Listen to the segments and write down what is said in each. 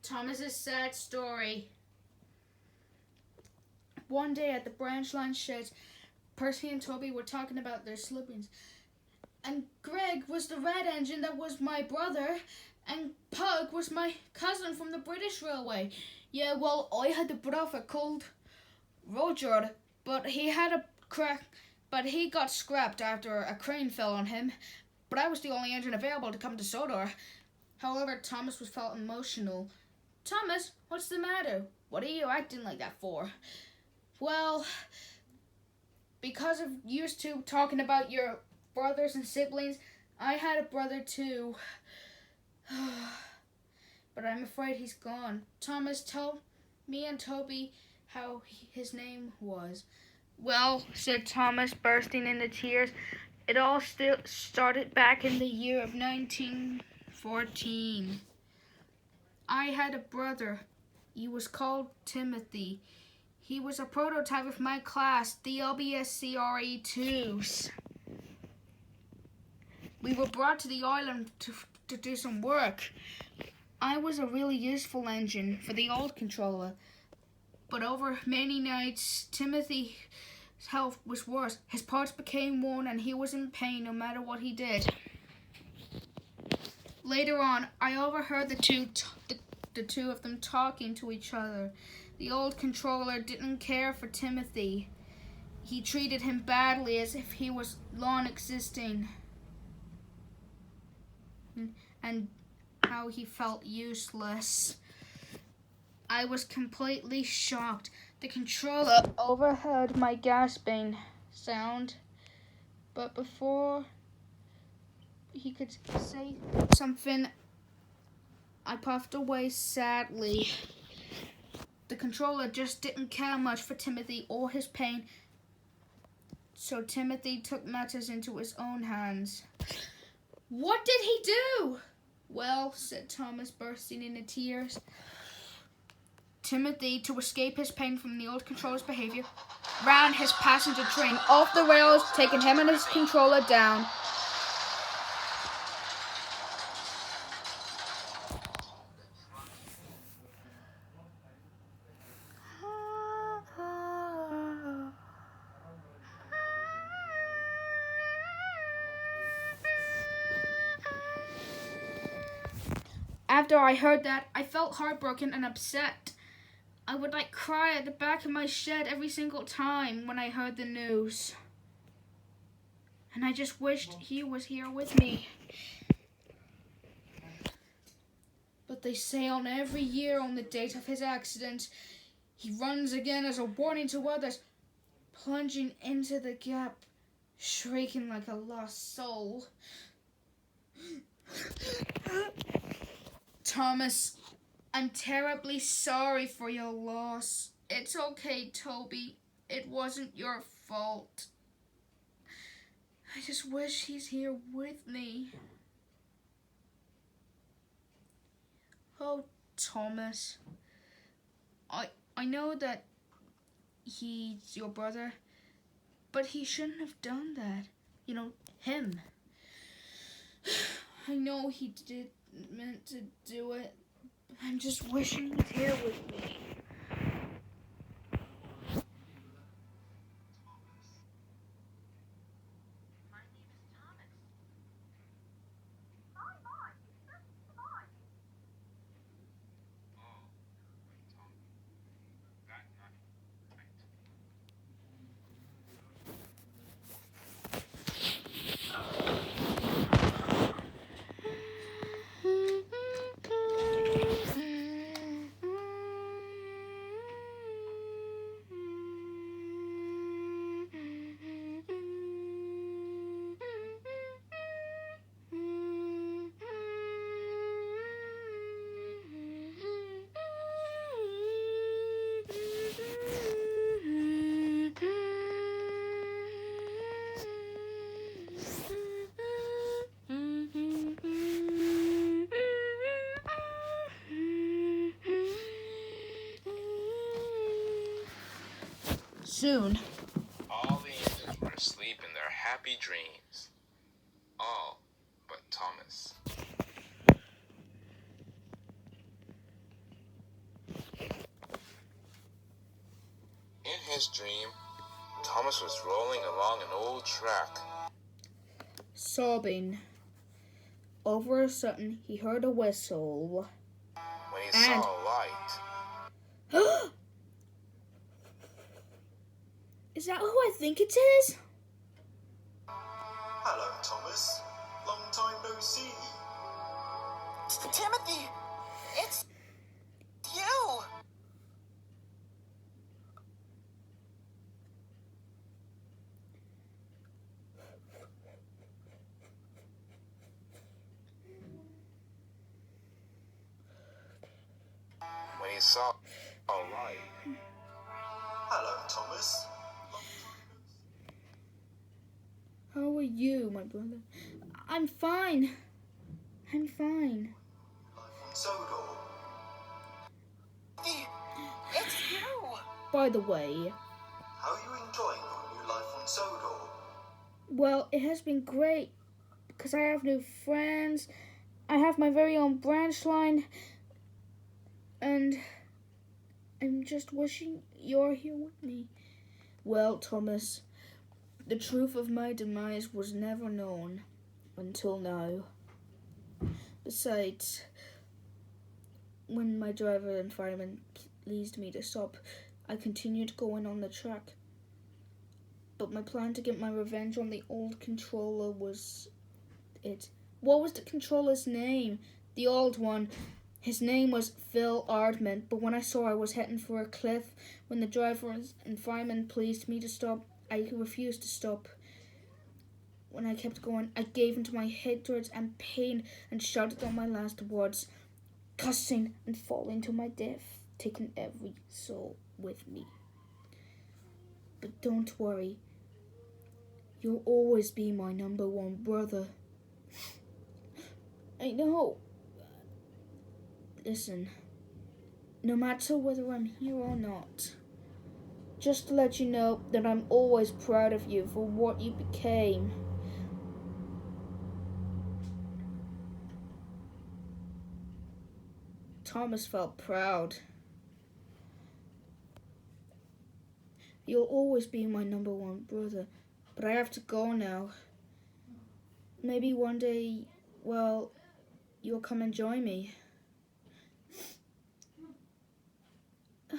Thomas's sad story. One day at the branch line shed, Percy and Toby were talking about their slippings. And Greg was the red engine that was my brother, and Pug was my cousin from the British Railway. Yeah, well, I had a brother called Roger, but he got scrapped after a crane fell on him. But I was the only engine available to come to Sodor. However, Thomas felt emotional. Thomas, what's the matter? What are you acting like that for? Well, because of you two talking about your brothers and siblings, I had a brother too. But I'm afraid he's gone. Thomas, tell me and Toby how his name was. Well, said Thomas, bursting into tears, it all still started back in the year of 1914. I had a brother. He was called Timothy. He was a prototype of my class, the LBSCRE2s. We were brought to the island to do some work. I was a really useful engine for the old controller. But over many nights, Timothy's health was worse. His parts became worn and he was in pain no matter what he did. Later on, I overheard the two of them talking to each other. The old controller didn't care for Timothy. He treated him badly as if he was non-existing. And how he felt useless. I was completely shocked. The controller overheard my gasping sound, but before he could say something, I puffed away sadly. The controller just didn't care much for Timothy or his pain, so Timothy took matters into his own hands. What did he do? Well, said Thomas, bursting into tears, Timothy, to escape his pain from the old controller's behavior, ran his passenger train off the rails, taking him and his controller down. After I heard that, I felt heartbroken and upset. I would cry at the back of my shed every single time when I heard the news. And I just wished he was here with me. But they say on every year on the date of his accident, he runs again as a warning to others, plunging into the gap, shrieking like a lost soul. Thomas, I'm terribly sorry for your loss. It's okay, Toby. It wasn't your fault. I just wish he's here with me. Oh, Thomas. I know that he's your brother, but he shouldn't have done that. You know, him. I know he didn't meant to do it. I'm just wishing he's here with me. Soon. All the engines were asleep in their happy dreams. All but Thomas. his dream, Thomas was rolling along an old track. Sobbing. Over a sudden, he heard a whistle. When he saw a light, Is that who I think it is? Hello, Thomas. Long time no see. Timothy, it's you. when he saw a light, Hello, Thomas. How are you, my brother? I'm fine. I'm fine. Life on Sodor. It's you. By the way, How are you enjoying your new life on Sodor? well, it has been great because I have new friends. I have my very own branch line. And I'm just wishing you're here with me. Well, Thomas, the truth of my demise was never known until now. Besides, when my driver and fireman pleased me to stop, I continued going on the track. But my plan to get my revenge on the old controller was it. What was the controller's name? The old one. His name was Phil Ardman, but when I saw I was heading for a cliff, when the driver and fireman pleased me to stop, I refused to stop. When I kept going, I gave into my hatred and pain and shouted out my last words, cussing and falling to my death, taking every soul with me. But don't worry, you'll always be my number one brother. I know. Listen, no matter whether I'm here or not, just to let you know that I'm always proud of you for what you became. Thomas felt proud. You'll always be my number one brother, but I have to go now. Maybe one day, well, you'll come and join me.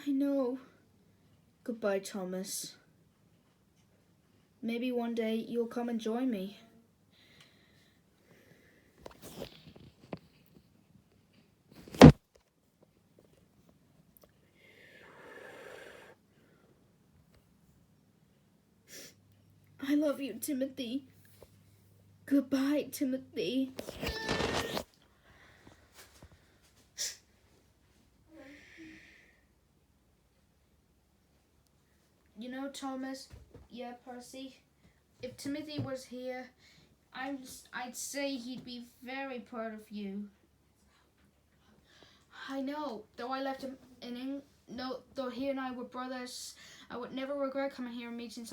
I know. Goodbye, Thomas. Maybe one day you'll come and join me. I love you, Timothy. Goodbye, Timothy. You know, Thomas, yeah, Percy, if Timothy was here, I'd say he'd be very proud of you. I know, though I left him in England, no, though he and I were brothers, I would never regret coming here and meeting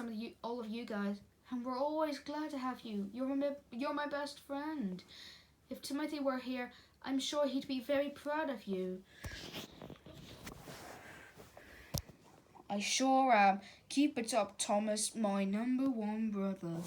all of you guys. And we're always glad to have you. You're my best friend. If Timothy were here, I'm sure he'd be very proud of you. I sure am. Keep it up, Thomas, my number one brother.